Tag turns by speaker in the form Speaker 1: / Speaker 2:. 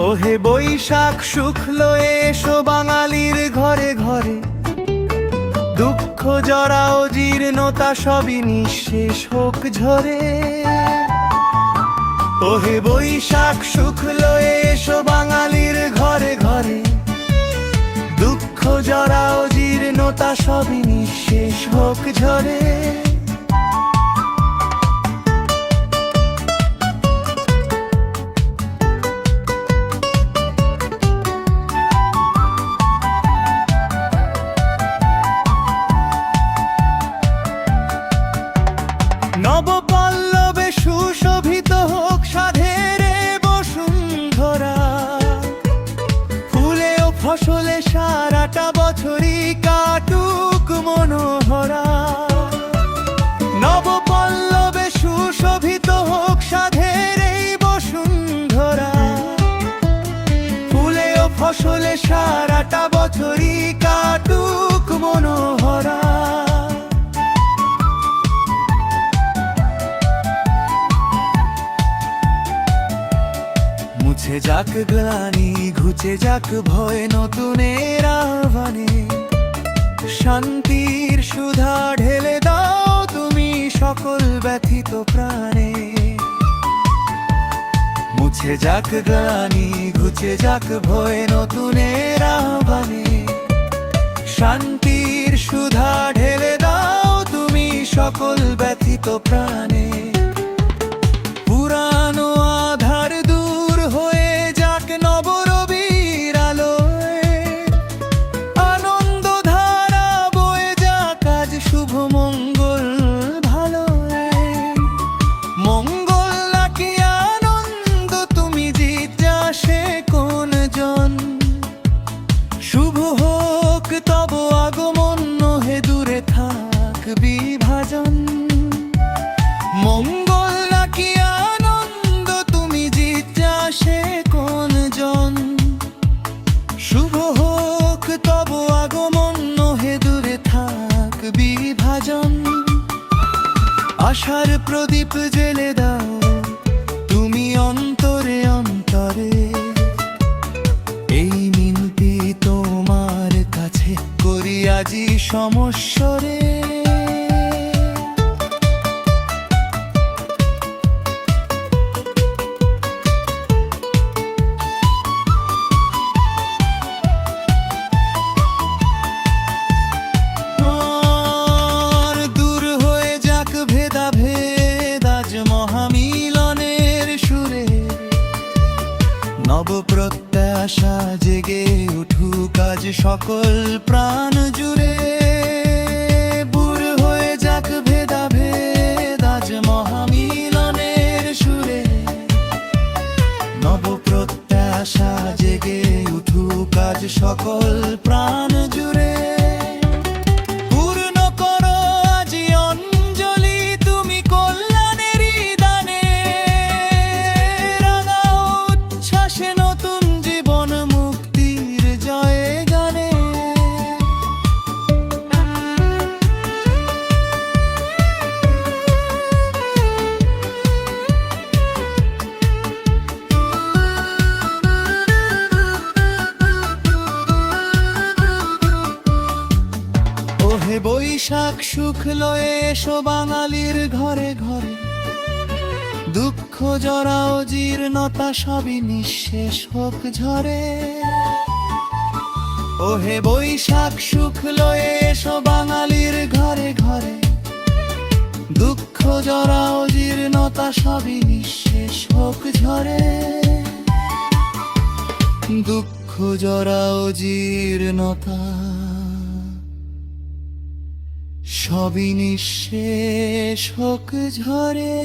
Speaker 1: ওহে বৈশাখ শুক্ল এসো বাঙালির ঘরে ঘরে, দুঃখ জরা ও জীর্ণতা সবই নিঃশেষ হোক ঝরে। ওহে বৈশাখ শুক্ল এসো বাঙালির ঘরে ঘরে, দুঃখ জরা ও জীর্ণতা সবই নিঃশেষ হোক ঝরে। নবপল্লবে সুশোভিত হোক সাধের বসুন্ধরা, ফুলে ও ফসলে সারাটা বছরই কাটুক মনোহরা। নবপল্লবে সুশোভিত হোক সাধের বসুন্ধরা, ফুলে ও ফসলে সারাটা বছরই কাটুক মনোহরা। মুছে যাক গ্লানি, ঘুচে যাক ভয়, নতুনের আহ্বানে শান্তির সুধা ঢেলে দাও তুমি সকল ব্যথিত প্রাণে। মুছে যাক গ্লানি, ঘুচে যাক ভয়, নতুনের আহ্বানে শান্তির সুধা ঢেলে দাও তুমি সকল ব্যথিত প্রাণে। পুরানো আধার দূর হয়ে যাক নবরবির আলোয়, আনন্দ ধারা বয়ে যাক আজ শুভ মঙ্গল ভালোয়। মঙ্গল নাকি আনন্দ তুমি জিজ্ঞাসে কোন জন, শুভ হোক তব আগমন নহে দূরে থাক বিভাজন। মঙ্গল নাকি আনন্দ তুমি জিজ্ঞাসে কোন জন, শুভ হোক তব আগমন নহে দূরে থাক বিভাজন। আশার প্রদীপ জেলে দাও তুমি অন্তরে অন্তরে, এই মিনতি তোমার কাছে করি আজি সমস্বরে। দূর হয়ে যাক ভেদাভেদ আজ মহামিলনের সুরে, নব প্রত্যাশা জেগে উঠুক আজ সকল প্রাণ জুড়ে। দূর হয়ে যাক ভেদাভেদ আজ মহামিলনের সুরে, নব প্রত্যাশা জেগে উঠুক আজ সকল প্রাণ জুড়ে। পূর্ণ করো আজি অঞ্জলি তুমি কল্যাণেরই দানে, রাঙাও উচ্ছ্বাসে নতুন জীবন মুক্তির জয়ে গানে। ওহে বৈশাখ শুক্ল এসো বাঙালির ঘরে ঘরে, দুঃখ জরা ও জীর্ণতা সবই নিঃশেষ হোক ঝরে। ওহে বৈশাখ শুক্ল এসো বাঙালির ঘরে ঘরে, দুঃখ জরা ও জীর্ণতা সবই নিঃশেষ হোক ঝরে। দুঃখ জরা ও জীর্ণতা সবই নিঃশেষ হোক ঝরে।